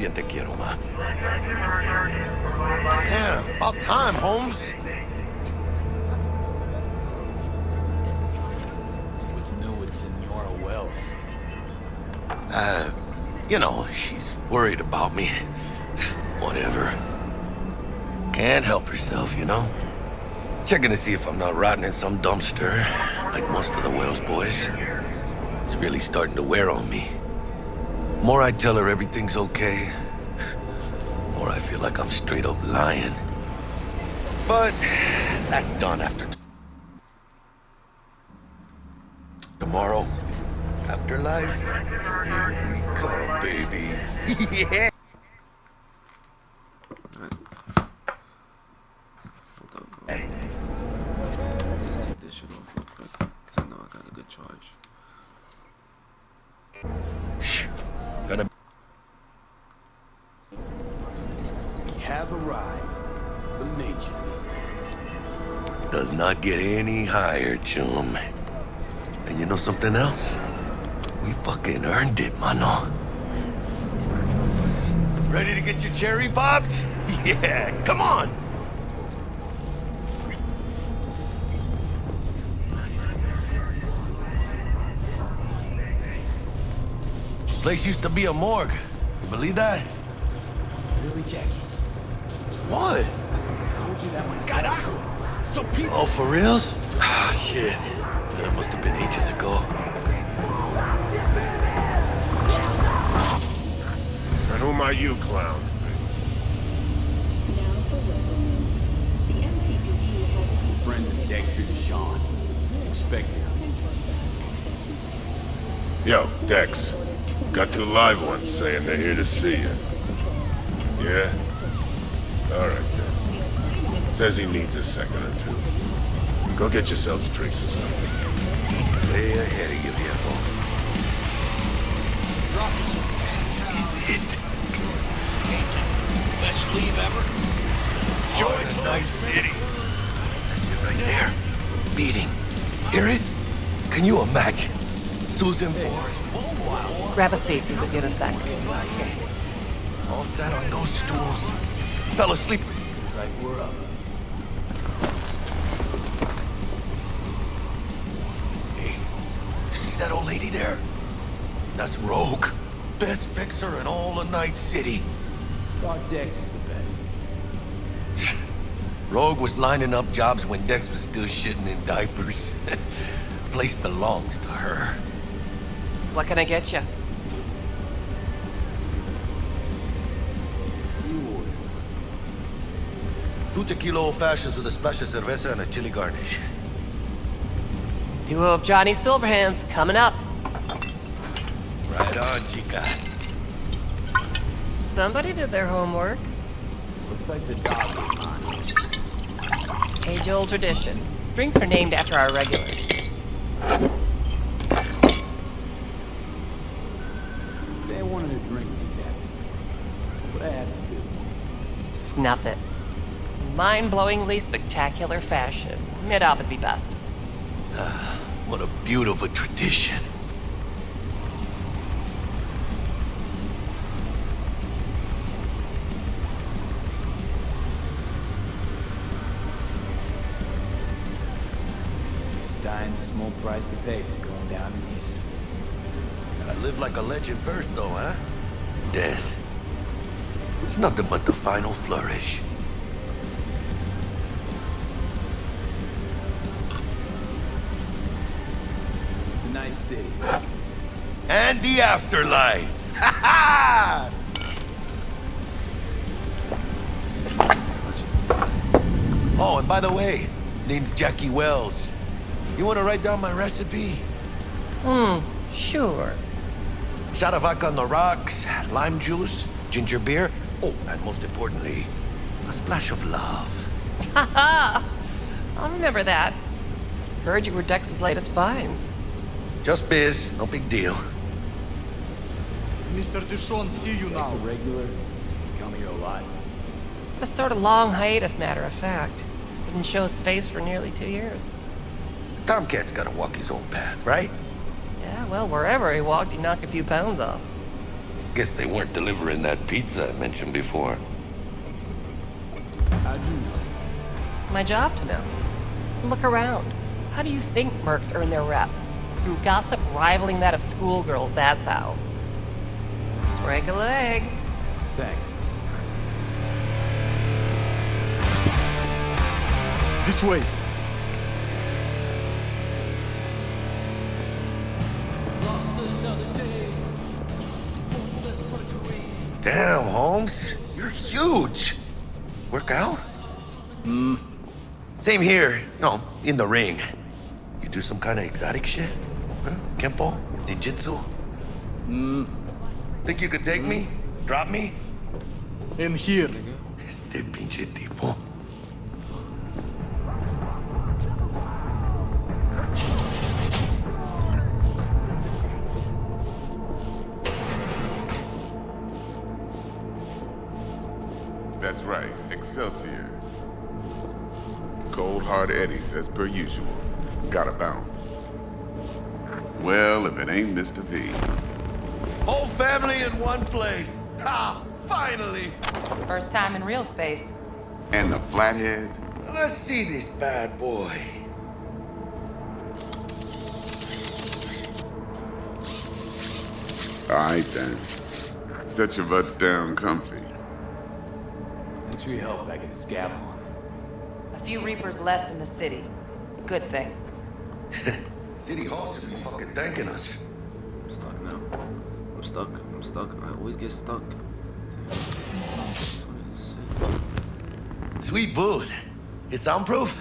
bien te quiero, ma. Yeah, about time, Holmes. What's new with Senora Wells? You know, she's worried about me. Whatever. Can't help herself, you know? Checking to see if I'm not rotting in some dumpster, like most of the Wells boys. It's really starting to wear on me. More I tell her everything's okay, more I feel like I'm straight up lying. But that's done after tomorrow. Afterlife, here we come, baby. Yeah. Just take this shit off real quick, cause I know I got a good charge. Gonna. We have arrived. The major leagues. Does not get any higher, chum. And you know something else? We fucking earned it, mano. Ready to get your cherry popped? Yeah, come on! Place used to be a morgue. You believe that? Really, Jackie? What? I told you that myself. Carajo! So people... Oh, for reals? Ah, shit. That must have been ages ago. And whom are you, clown? Friends of Dexter Deshawn. It's expected. Yo, Dex. Got two live ones saying they're here to see you. Yeah? Alright then. Says he needs a second or two. Go get yourselves drinks or something. Way ahead of you, viejo. This is it. Best leave ever. Joy to Night City. That's it right there. Beating. Hear it? Can you imagine? Susan Forrest. Grab a seat, be with you in a sec. All sat on those stools. Fell asleep. Looks like we're up. Hey, you see that old lady there? That's Rogue. Best fixer in all of Night City. Thought Dex was the best. Rogue was lining up jobs when Dex was still shitting in diapers. Place belongs to her. What can I get you? Two tequila old fashions with a splash of cerveza and a chili garnish. Duo of Johnny Silverhands coming up. Right on, chica. Somebody did their homework. Looks like the dog is mine. Age-old tradition. Drinks are named after our regulars. Say I wanted a drink named after me. What I have to do? Snuff it. Mind-blowingly spectacular fashion. Mid-op would be best. What a beautiful tradition. It's dying's a small price to pay for going down in history. I live like a legend first, though, huh? Death. It's nothing but the final flourish. Night City. And the afterlife. Ha ha! Oh, and by the way, name's Jackie Wells. You want to write down my recipe? Sure. Shot of vodka on the rocks, lime juice, ginger beer. Oh, and most importantly, a splash of love. Haha! I'll remember that. Heard you were Dex's latest finds. Just biz, no big deal. Mr. Deshawn, see you Dex now. a regular. You come here a lot. A sort of long hiatus, matter of fact. Didn't show his face for nearly 2 years. Tomcat's gotta walk his own path, right? Yeah, well, wherever he walked, he knocked a few pounds off. Guess they weren't delivering that pizza I mentioned before. How'd you know? My job to know. Look around. How do you think mercs earn their reps? Through gossip rivaling that of schoolgirls, that's how. Break a leg. Thanks. This way. Damn, Holmes. You're huge. Work out? Same here. No, in the ring. You do some kind of exotic shit? Huh? Kempo? Ninjutsu? Think you could take me? Drop me? In here. Este pinche tipo. That's right, Excelsior. Cold hard eddies as per usual. Gotta bounce. Well, if it ain't Mr. V. Whole family in one place. Ah, finally. First time in real space. And the flathead? Let's see this bad boy. Alright then. Set your butts down comfy. Thanks for your help back at the scaffold. A few Reapers less in the city. Good thing. City Hall should be fucking thanking us. I'm stuck now. I'm stuck. I always get stuck. Damn. What is this? Sweet booth. You soundproof?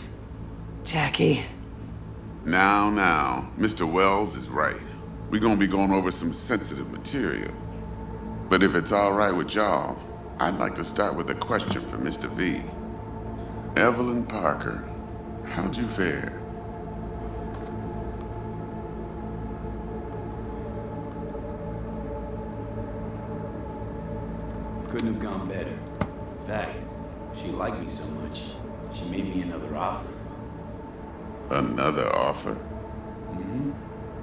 Jackie. Now, Mr. Wells is right. We're gonna be going over some sensitive material. But if it's all right with y'all, I'd like to start with a question for Mr. V. Evelyn Parker, how'd you fare? Couldn't have gone better. In fact, she liked me so much, she made me another offer. Another offer?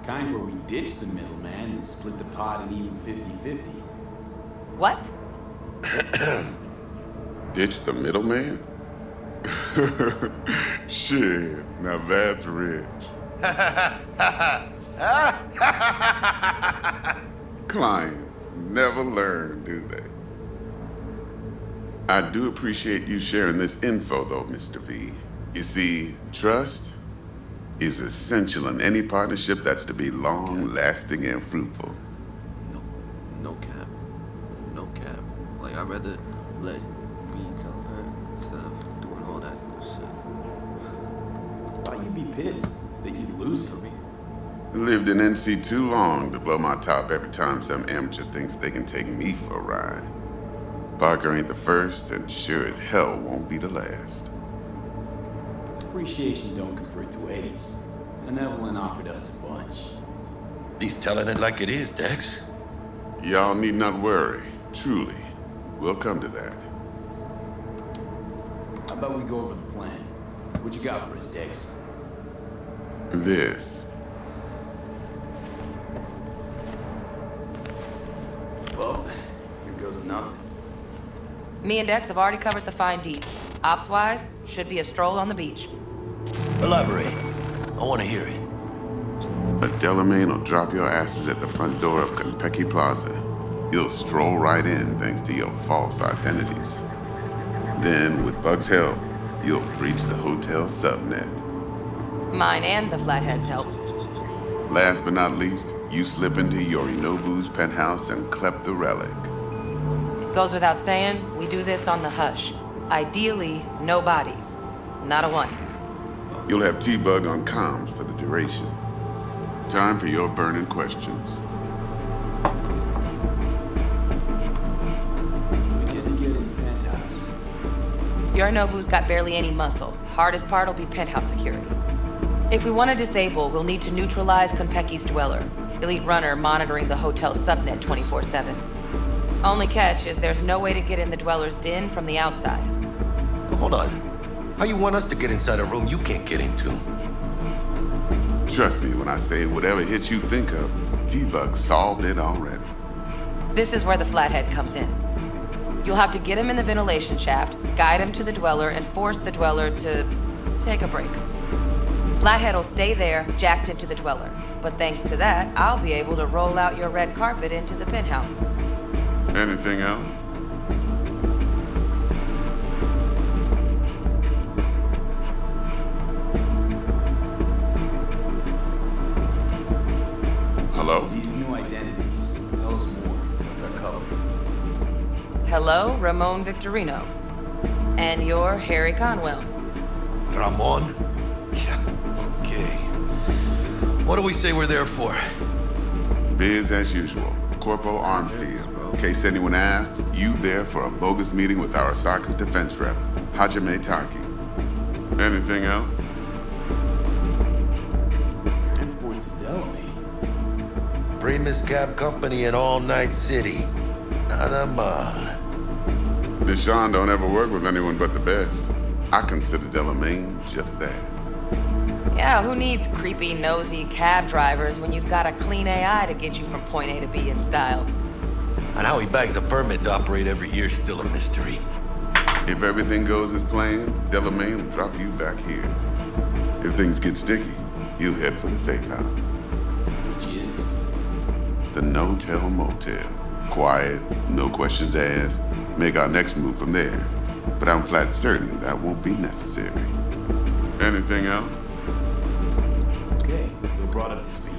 Kind where we ditch the middleman and split the pot and even 50-50. What? Ditch the middleman? Shit, now that's rich. Clients never learn, do they? I do appreciate you sharing this info, though, Mr. V. You see, trust is essential in any partnership that's to be long-lasting and fruitful. No cap. No cap. Like, I'd rather let me tell her instead of doing all that shit. Thought you'd be pissed that you'd lose to me. Lived in NC too long to blow my top every time some amateur thinks they can take me for a ride. Parker ain't the first, and sure as hell won't be the last. Appreciation don't convert to eddies. And Evelyn offered us a bunch. He's telling it like it is, Dex. Y'all need not worry. Truly, we'll come to that. How about we go over the plan? What you got for us, Dex? This. Well, here goes nothing. Me and Dex have already covered the fine deets. Ops-wise, should be a stroll on the beach. Elaborate. I want to hear it. A Delamain will drop your asses at the front door of Konpeki Plaza. You'll stroll right in thanks to your false identities. Then, with Bug's help, you'll breach the hotel subnet. Mine and the Flathead's help. Last but not least, you slip into Yorinobu's penthouse and clep the relic. Goes without saying, we do this on the hush. Ideally, no bodies. Not a one. You'll have T-Bug on comms for the duration. Time for your burning questions. Get in the penthouse. Yorinobu's got barely any muscle. Hardest part will be penthouse security. If we want to disable, we'll need to neutralize Konpeki's dweller. Elite runner monitoring the hotel subnet 24/7. Only catch is there's no way to get in the dweller's den from the outside. Hold on. How you want us to get inside a room you can't get into? Trust me when I say whatever hit you think of, T-Bug solved it already. This is where the flathead comes in. You'll have to get him in the ventilation shaft, guide him to the dweller, and force the dweller to take a break. Flathead will stay there, jacked into the dweller. But thanks to that, I'll be able to roll out your red carpet into the penthouse. Anything else? Hello? These new identities. Tell us more. What's our color? Hello, Ramon Victorino. And you're Harry Conwell. Ramon? Yeah, okay. What do we say we're there for? Biz as usual. Corpo arms deal. In case anyone asks, you there for a bogus meeting with Arasaka's defense rep, Hajime Taki. Anything else? Transport's a Delamy. Primus Cab Company in All Night City. Nada mal. Deshaun don't ever work with anyone but the best. I consider Delamain just that. Yeah, who needs creepy, nosy cab drivers when you've got a clean AI to get you from point A to B in style? And how he bags a permit to operate every year is still a mystery. If everything goes as planned, Delamain will drop you back here. If things get sticky, you head for the safe house. Which is? The no-tell motel. Quiet, no questions asked. Make our next move from there. But I'm flat certain that won't be necessary. Anything else? Okay, feel brought up to speed.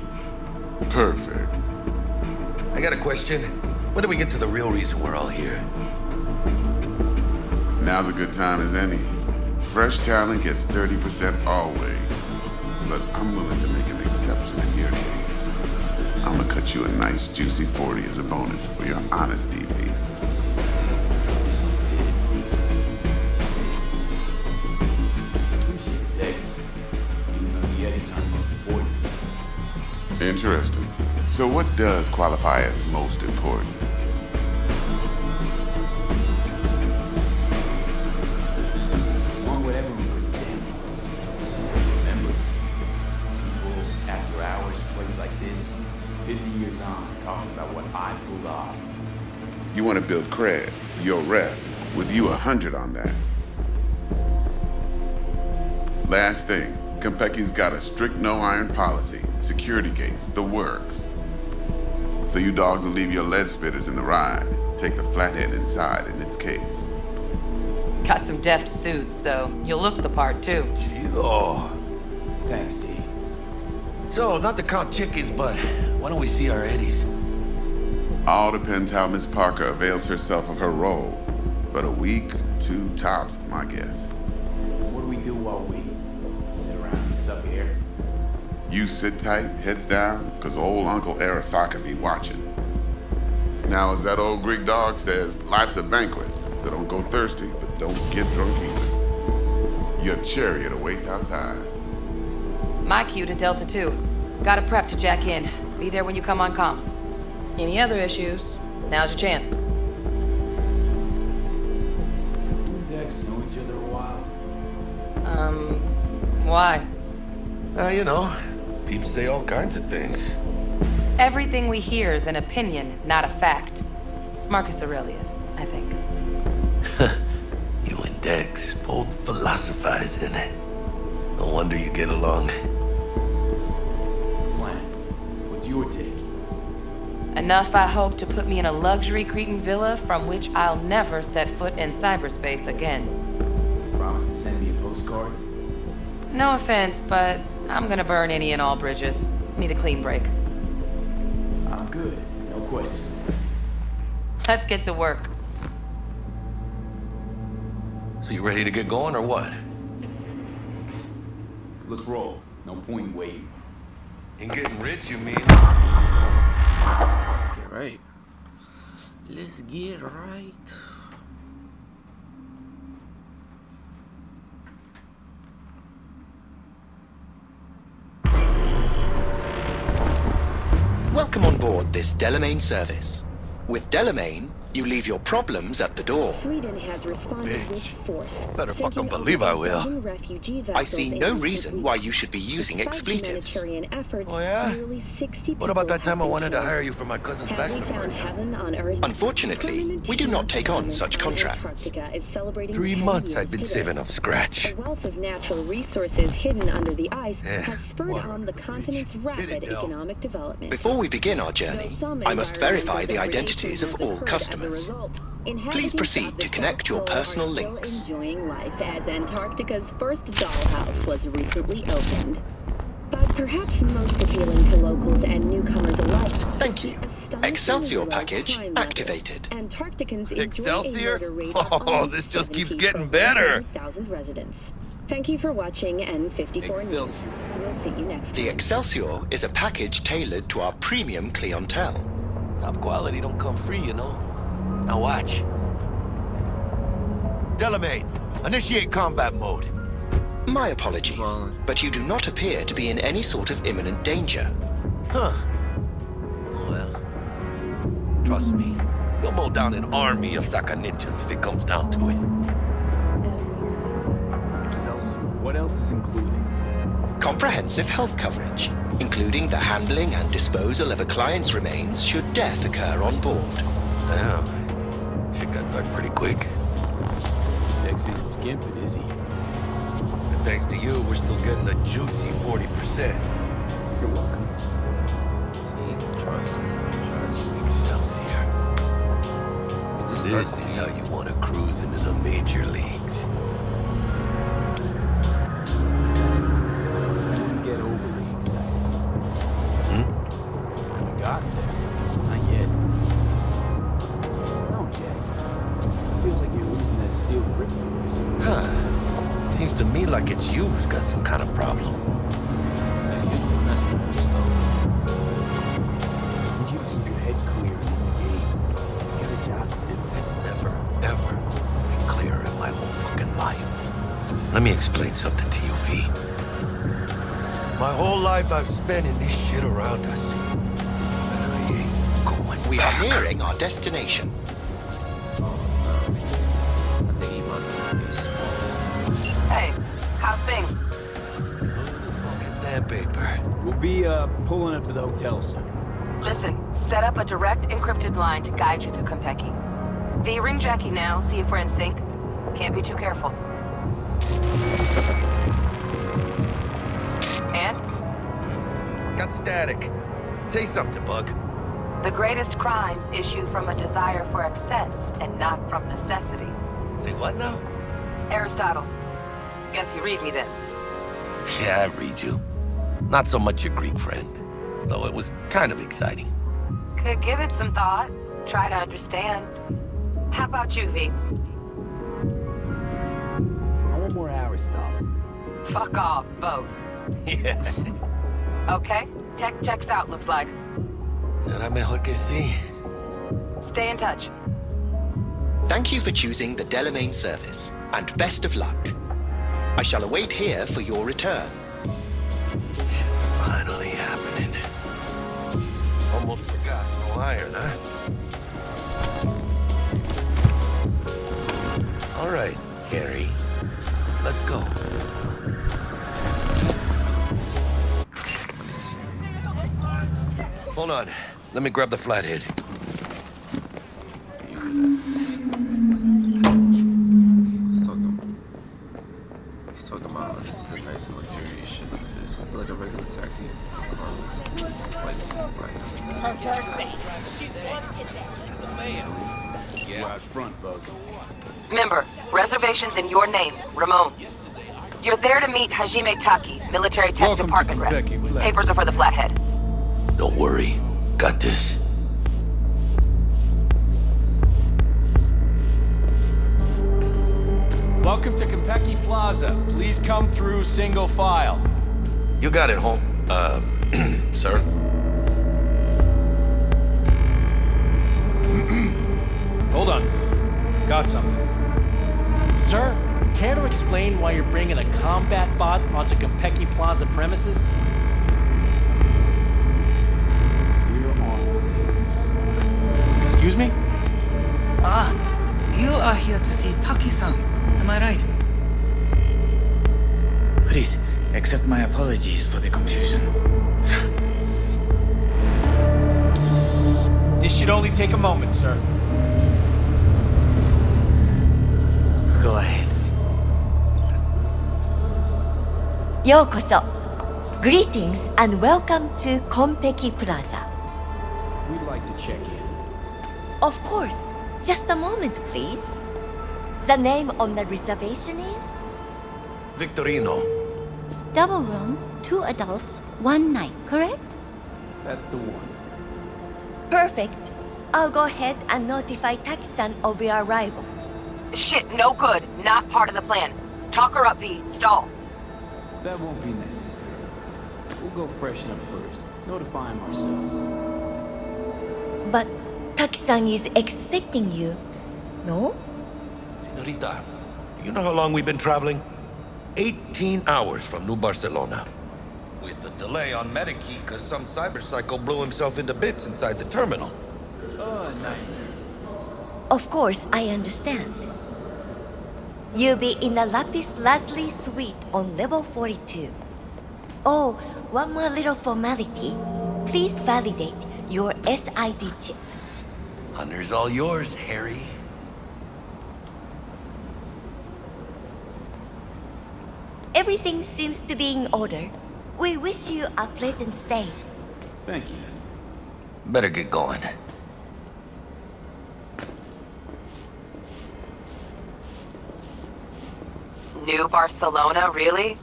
Perfect. I got a question. When do we get to the real reason we're all here? Now's a good time as any. Fresh talent gets 30% always. But I'm willing to make an exception in your case. I'm gonna cut you a nice juicy 40 as a bonus for your honesty, V. Appreciate it, Dex. Even though the Yetis aren't most important. Interesting. So what does qualify as most important? Want what everyone pretty damn wants. Remember, people, after hours, place like this, 50 years on, talking about what I pulled off. You want to build cred, your rep, with you 100 on that. Last thing, Konpeki's got a strict no-iron policy, security gates, the works. So you dogs will leave your lead spitters in the ride, take the flathead inside in its case. Got some deft suits, so you'll look the part too. Chido. Thanks, D. So, not to count chickens, but why don't we see our eddies? All depends how Miss Parker avails herself of her role. But a week, 2 tops is my guess. What do we do while we sit around and suck air? You sit tight, heads down, cause old Uncle Arasaka be watching. Now, as that old Greek dog says, life's a banquet, so don't go thirsty, but don't get drunk either. Your chariot awaits outside. My cue to Delta 2. Gotta prep to jack in. Be there when you come on comms. Any other issues? Now's your chance. You and Dex know each other a while. Why? You know, people say all kinds of things. Everything we hear is an opinion, not a fact. Marcus Aurelius, I think. You and Dex both philosophizing. No wonder you get along. Plan. What's your take? Enough, I hope, to put me in a luxury Cretan villa from which I'll never set foot in cyberspace again. Promise to send me a postcard? No offense, but I'm gonna burn any and all bridges. Need a clean break. I'm good. No questions. Let's get to work. So you ready to get going or what? Let's roll. No point in waiting. In getting rich, you mean? Let's get right. Let's get right. Welcome on board this Delamain service. With Delamain, You leave your problems at the door. Sweden has responded with force. Better fucking sinking believe I will. 11 refugee I vessels see in no recent reason why weeks. you should be using Despite expletives. humanitarian efforts, Oh, yeah? nearly 60 What about people that time I have been wanted to killed. hire you for my cousin's Have we bachelor found party? heaven on earth? Unfortunately, Permanent we do not peace take on settlement such on contracts. Antarctica is celebrating 3 10 months years I'd been today. saving up scratch. A wealth of natural resources hidden under the ice Yeah, has spurred water on under the the continent's bridge. Hit it, rapid Del. economic development. Before we begin our journey, Though some I must verify the environmental identities of degradation all has occurred as a customers. result, Please inhabitants proceed of the to connect your South Pole personal are still links. enjoying life as Antarctica's first dollhouse was recently opened. But perhaps most appealing to locals and newcomers alike. Thank you. Astonishingly Excelsior low package crime levels. activated. Antarcticans enjoy Excelsior? a murder rate of Oh, only this just keeps 70 getting per better. 100,000 residents. Thank you for watching N54 News. Excelsior. We'll see you next time. The Excelsior is a package tailored to our premium clientele. Top quality don't come free, you know. Now watch. Delamain, initiate combat mode. My apologies, Well- but you do not appear to be in any sort of imminent danger. Huh. Well, trust me. You'll mow down an army of Saka ninjas if it comes down to it. Excelsior. What else is included? Comprehensive health coverage, including the handling and disposal of a client's remains should death occur on board. Damn. Shit got dark pretty quick. Dex ain't skimping, is he? And thanks to you, we're still getting a juicy 40%. You're welcome. See, trust. Excelsior. We just This start is how you want to cruise into the major leagues. Don't get overly excited. Haven't gotten there. Not yet. No, Jack. Feels like you're losing that steel grip of yours. Huh. Seems to me like it's you who's got some kind of problem. Yeah, you mess with your stuff. Need you to keep your head clear and in the game. You got a job to do. It's never, ever been clearer in my whole fucking life. Let me explain something to you, V. My whole life I've spent in this shit around us. And I ain't going We are back. nearing our destination. Oh, no. I think he might be smart. Hey, how's things? Smooth as fucking sandpaper. We'll be pulling up to the hotel soon. Listen, set up a direct encrypted line to guide you through Konpeki. V, ring Jackie now, see if we're in sync. Can't be too careful. And? Got static. Say something, Bug. The greatest crimes issue from a desire for excess and not from necessity. Say what now? Aristotle. Guess you read me then. Yeah, I read you. Not so much your Greek friend, though it was kind of exciting. Could give it some thought. Try to understand. How about you, V? I want more Aristotle. Fuck off, both. Yeah. Okay, tech checks out, looks like. Será mejor que sí. Stay in touch. Thank you for choosing the Delamain service, and best of luck. I shall await here for your return. Shit's finally happening. Almost forgot. No iron, huh? All right, Harry. Let's go. Hold on. Let me grab the flathead. He's talking about this is a nice and luxurious ship. This is like a regular taxi. Harmless. It's like We're out front, Bug. Member, reservations in your name, Ramon. You're there to meet Hajime Taki, military tech Welcome to department rep. Konpeki, relax. Papers are for the flathead. Don't worry. Got this. Welcome to Konpeki Plaza. Please come through single file. You got it, home. Sir? Hold on. Got something. Sir, care to explain why you're bringing a combat bot onto Konpeki Plaza premises? We're arms dealers. Excuse me? Ah, you are here to see Taki-san. Am I right? Please, accept my apologies for the confusion. This should only take a moment, sir. Go ahead. ようこそ Greetings and welcome to Konpeki Plaza. We'd like to check in. Of course, just a moment please. The name on the reservation is? Victorino. Double room, 2 adults, 1 night, correct? That's the one. Perfect. I'll go ahead and notify Taki-san of your arrival. Shit, no good. Not part of the plan. Talk her up, V. Stall. That won't be necessary. We'll go freshen up first. Notify him ourselves. But Taki-san is expecting you, no? Senorita, you know how long we've been traveling? 18 hours from New Barcelona. With the delay on Medikey because some cyberpsycho blew himself into bits inside the terminal. Nightmare. Of course, I understand. You'll be in the Lapis Lazuli suite on level 42. Oh, one more little formality. Please validate your SID chip. Honor's all yours, Harry. Everything seems to be in order. We wish you a pleasant stay. Thank you. Better get going. New Barcelona, really?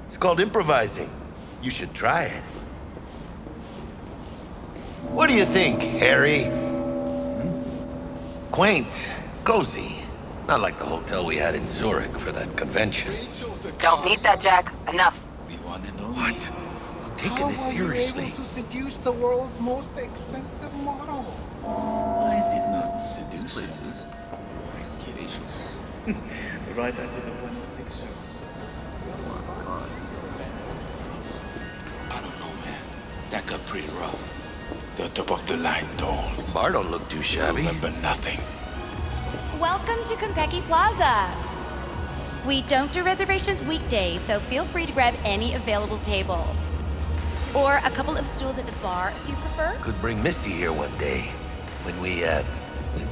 It's called improvising. You should try it. What do you think, Harry? Quaint, cozy. Not like the hotel we had in Zurich for that convention. Don't need that, Jack. Enough. What? I'm taking this seriously. To seduce the world's most expensive model. I did not seduce you. Places. Spacious. Right after the 106 show. Oh my god. I don't know, man. That got pretty rough. The top of the line dolls. Bar don't look too shabby. Remember nothing. Welcome to Konpeki Plaza. We don't do reservations weekdays, so feel free to grab any available table. Or a couple of stools at the bar if you prefer. Could bring Misty here one day when we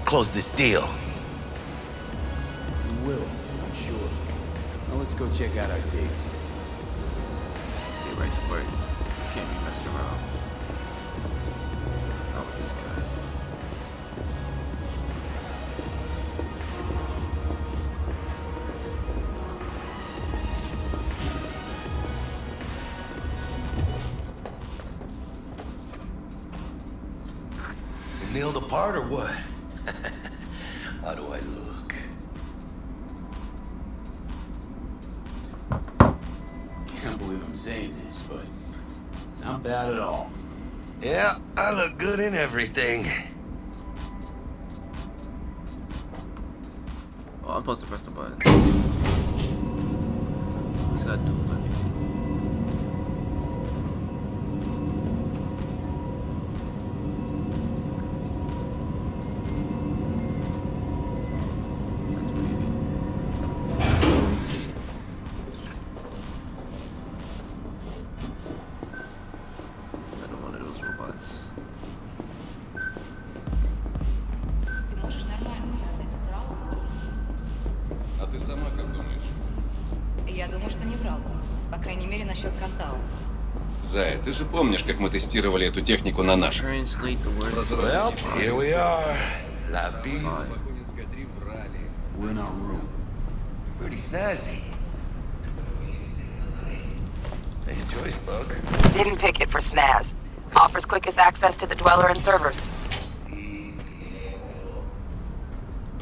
close this deal. We will, I'm sure. Now let's go check out our digs. Let's get right to work. Can't be messing around. Not with this guy. You nailed the part or what? How do I look? Can't believe I'm saying this, but not bad at all. Yeah, I look good in everything. Oh, I'm supposed to press the button. What's gotta do with everything? That's weird. I don't want those robots. А ты сама как думаешь? Я думаю, что не врал. По крайней мере, насчет Кантау. Зая, ты же помнишь, как мы тестировали эту технику на наших? Translate the words. Well, here we are. La vie. We're in our room. Pretty snazzy. Nice choice, Bug. Didn't pick it for snaz. Offers quickest access to the dweller and servers.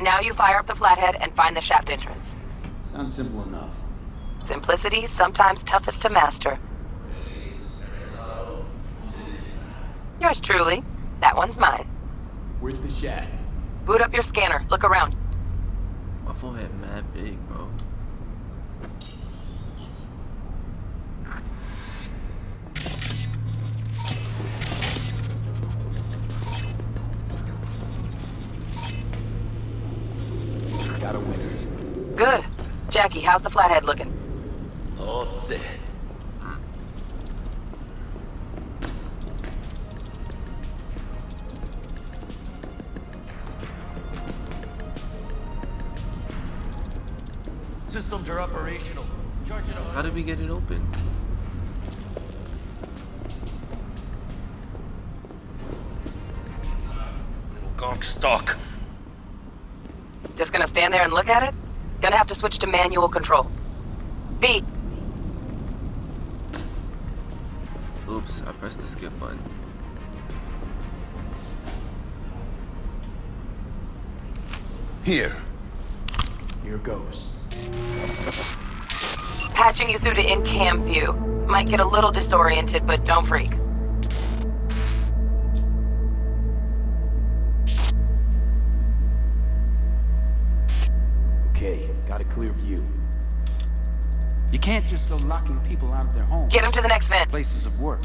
Now you fire up the flathead and find the shaft entrance. Sounds simple enough. Simplicity, sometimes toughest to master. Yours truly. That one's mine. Where's the shaft? Boot up your scanner. Look around. My forehead mad big, bro. Jackie, how's the flathead looking? All set. Systems are operational. Charge it on. How did we get it open? Gonk stock. Just gonna stand there and look at it? Gonna have to switch to manual control. V. Oops, I pressed the skip button. Here. Here goes. Patching you through to in-cam view. Might get a little disoriented, but don't freak. Okay, got a clear view. You can't just go locking people out of their homes. Get them to the next vent. Places of work.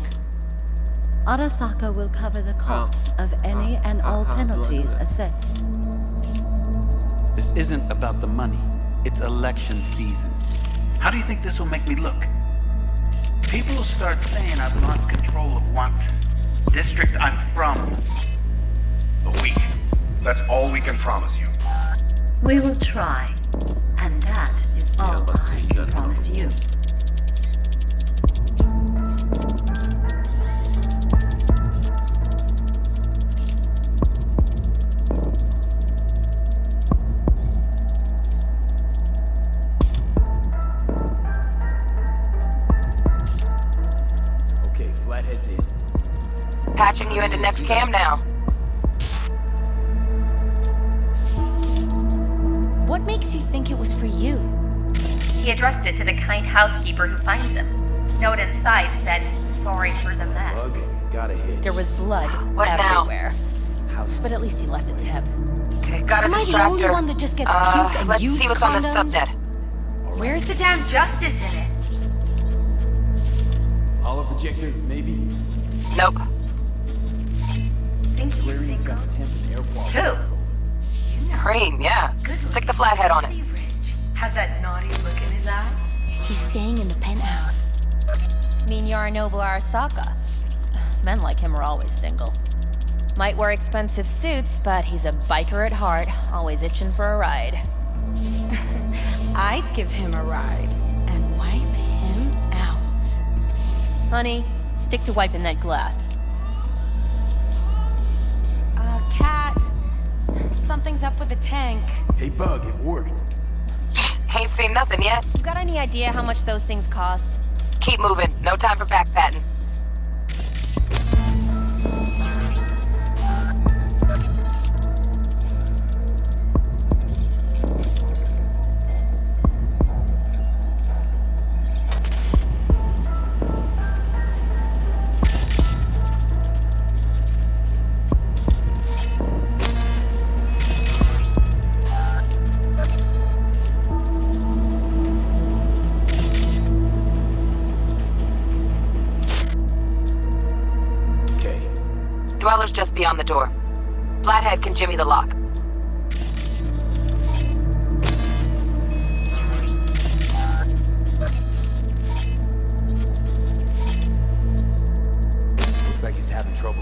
Arasaka will cover the cost of any and all penalties assessed. This isn't about the money. It's election season. How do you think this will make me look? People will start saying I've lost control of Watson, district I'm from. A week. That's all we can promise you. We will try, and that is all I can promise you. Okay, flathead's in. Patching you into next cam now. What makes you think it was for you? He addressed it to the kind housekeeper who finds him. Note inside said, sorry for the mess. Bug, got a hit. There was blood everywhere. But at least he left a tip. Okay, got a Am I the distractor. only one that just gets puke and let's used see what's on the condoms? subnet. Where's the damn justice in it? Hollow projector, maybe? Nope. Think he's Clarion's got temp and air quality. Who? Cream, yeah. Stick the flathead on it. Has that naughty look in his eye? He's staying in the penthouse. Mean Yorinobu Arasaka. Men like him are always single. Might wear expensive suits, but he's a biker at heart, always itching for a ride. I'd give him a ride and wipe him out. Honey, stick to wiping that glass. Cat. Something's up with the tank. Hey, Bug, it worked. Ain't seen nothing yet. You got any idea how much those things cost? Keep moving. No time for backpatting. Dweller's just beyond the door. Flathead can jimmy the lock. Looks like he's having trouble.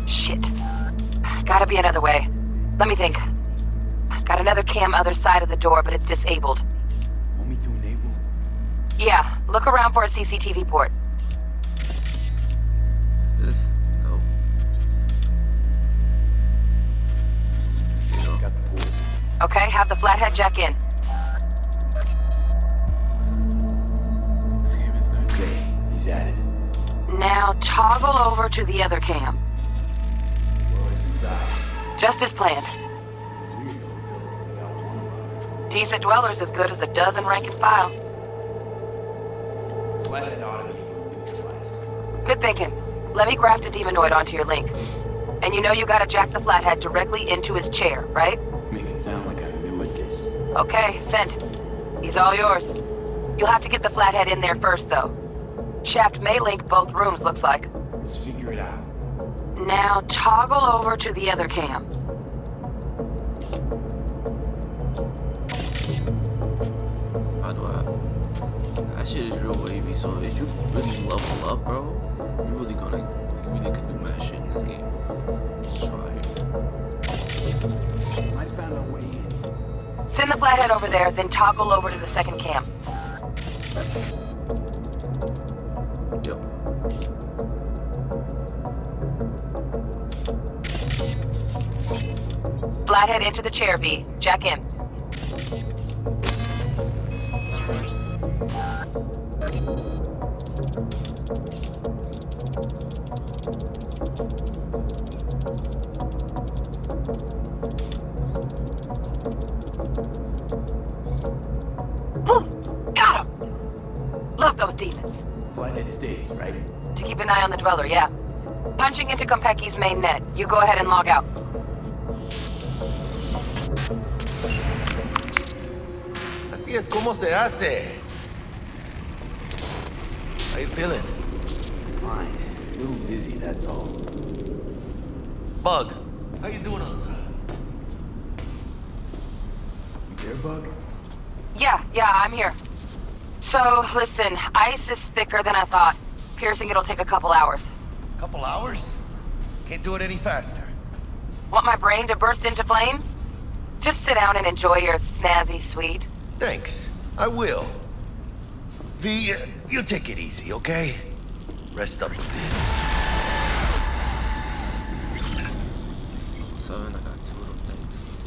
Shit. Gotta be another way. Let me think. Got another cam other side of the door, but it's disabled. Want me to enable? Yeah, look around for a CCTV port. This? No. Got the port. Okay, have the flathead jack in. Okay, he's at it. Now toggle over to the other cam. Where's inside? Just as planned. Decent dweller's as good as a dozen rank and file. Flathead ought to be neutralized. Good thinking. Let me graft a demonoid onto your link. And you know you gotta jack the flathead directly into his chair, right? Make it sound like I'm new at this. Okay, sent. He's all yours. You'll have to get the flathead in there first, though. Shaft may link both rooms, looks like. Let's figure it out. Now toggle over to the other cam. How do shit is real wavy, so if you really level up, bro, you really could do mad shit in this game. It's fire. I found a way in. Send the flathead over there, then toggle over to the second cam. Yep. Flathead into the chair, V. Jack in. Got him! Love those demons. Flathead stays, right? To keep an eye on the Dweller, yeah. Punching into Konpeki's main net. You go ahead and log out. Así es como se hace. How you feeling? Fine. A little dizzy, that's all. Bug, how you doing all the time? You there, Bug? Yeah, I'm here. So, listen, ice is thicker than I thought. Piercing it'll take a couple hours. Couple hours? Can't do it any faster. Want my brain to burst into flames? Just sit down and enjoy your snazzy sweet. Thanks, I will. V, you take it easy, okay? Rest up a bit.